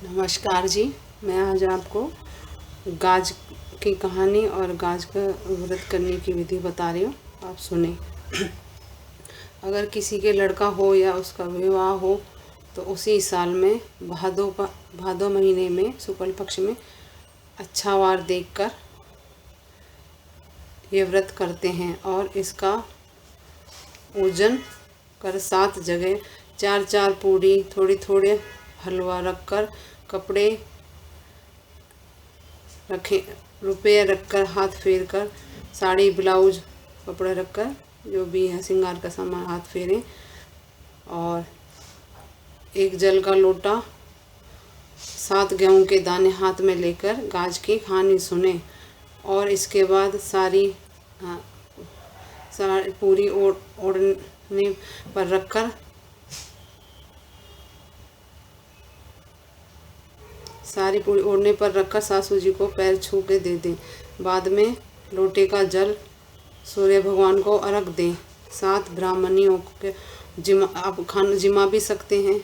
नमस्कार जी। मैं आज आपको गाज की कहानी और गाज का व्रत करने की विधि बता रही हूँ, आप सुने। अगर किसी के लड़का हो या उसका विवाह हो तो उसी साल में भादो महीने में शुक्ल पक्ष में अच्छा वार देखकर ये व्रत करते हैं और इसका पूजन कर 7 जगह 4-4 पूड़ी थोड़ी थोड़े हलवा रखकर कपड़े रखे रुपये रखकर हाथ फेर कर साड़ी ब्लाउज कपड़े रखकर जो भी है श्रृंगार का सामान हाथ फेरें और एक जल का लोटा 7 गेहूं के दाने हाथ में लेकर गाज की कहानी सुने और इसके बाद सारी पूरी ओढ़ने पर रखकर सासू जी को पैर छू के दे दें। बाद में लोटे का जल सूर्य भगवान को अर्घ दें। 7 ब्राह्मणियों के आप खाना जिमा भी सकते हैं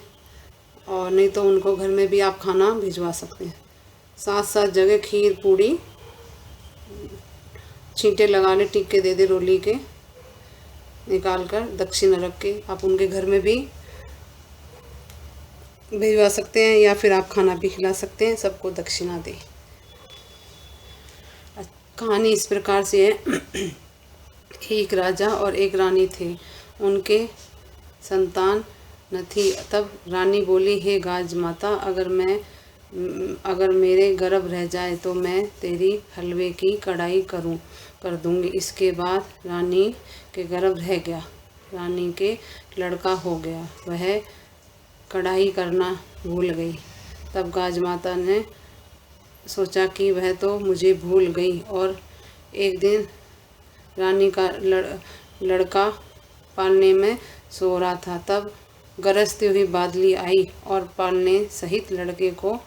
और नहीं तो उनको घर में भी आप खाना भिजवा सकते हैं। 7-7 जगह खीर पूड़ी छींटे लगा ले, टिक्के दे दे रोली के निकाल कर दक्षिणा रख के आप उनके घर में भी भिजवा सकते हैं या फिर आप खाना भी खिला सकते हैं, सबको दक्षिणा दें। कहानी इस प्रकार से है। एक राजा और एक रानी थे, उनके संतान न थी। तब रानी बोली, हे गाज माता, अगर मेरे गर्भ रह जाए तो मैं तेरी हलवे की कढ़ाई कर दूंगी। इसके बाद रानी के गर्भ रह गया, रानी के लड़का हो गया, वह कढ़ाई करना भूल गई। तब गाज माता ने सोचा कि वह तो मुझे भूल गई और एक दिन रानी का लड़का पालने में सो रहा था। तब गरजती हुई बादली आई और पालने सहित लड़के को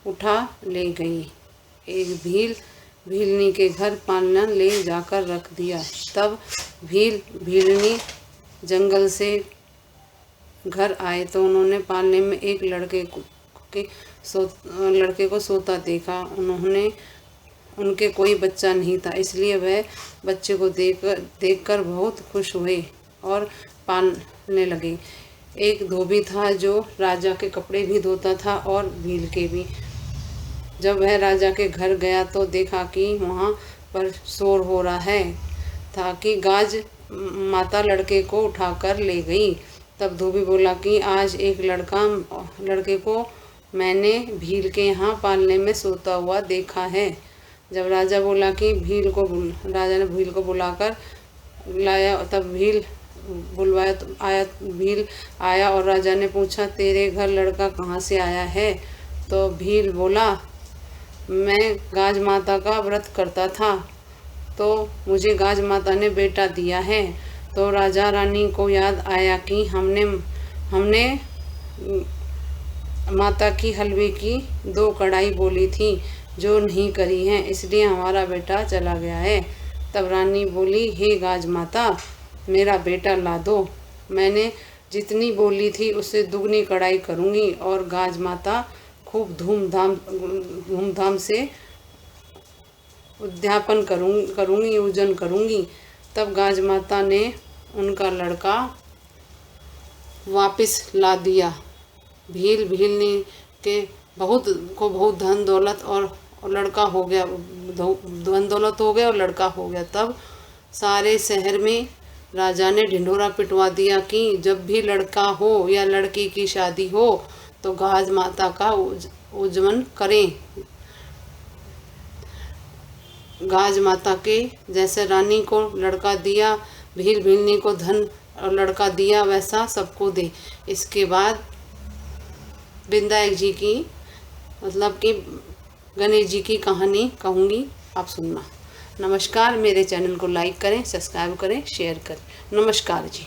उठा ले गई। एक भीलनी के घर पालना ले जाकर रख दिया। तब भीलनी जंगल से घर आए तो उन्होंने पालने में एक लड़के को सोता देखा। उनके कोई बच्चा नहीं था, इसलिए वह बच्चे को देखकर बहुत खुश हुए और पालने लगे। एक धोबी था जो राजा के कपड़े भी धोता था और भील के भी। जब वह राजा के घर गया तो देखा कि वहाँ पर शोर हो रहा है था कि गाज माता लड़के को उठाकर ले गई। तब धोबी बोला कि आज एक लड़के को मैंने भील के यहाँ पालने में सोता हुआ देखा है। जब राजा ने भील को बुलाकर लाया, तब भील आया और राजा ने पूछा, तेरे घर लड़का कहाँ से आया है? तो भील बोला, मैं गाज माता का व्रत करता था तो मुझे गाज माता ने बेटा दिया है। तो राजा रानी को याद आया कि हमने माता की हलवे की 2 कढ़ाई बोली थी जो नहीं करी हैं, इसलिए हमारा बेटा चला गया है। तब रानी बोली, हे गाज माता, मेरा बेटा ला दो। मैंने जितनी बोली थी उससे दुगनी कढ़ाई करूँगी और गाज माता खूब धूमधाम से उद्यापन करूँगी, पूजन करूँगी। तब गाज माता ने उनका लड़का वापस ला दिया। भीलनी के बहुत धन दौलत और लड़का हो गया, धन दौलत हो गया और लड़का हो गया। तब सारे शहर में राजा ने ढिंढोरा पिटवा दिया कि जब भी लड़का हो या लड़की की शादी हो तो गाज माता का पूजन करें। गाज माता के जैसे रानी को लड़का दिया, भीलनी को धन और लड़का दिया, वैसा सबको दे। इसके बाद विनायक जी की मतलब कि गणेश जी की कहानी कहूँगी, आप सुनना। नमस्कार। मेरे चैनल को लाइक करें, सब्सक्राइब करें, शेयर करें। नमस्कार जी।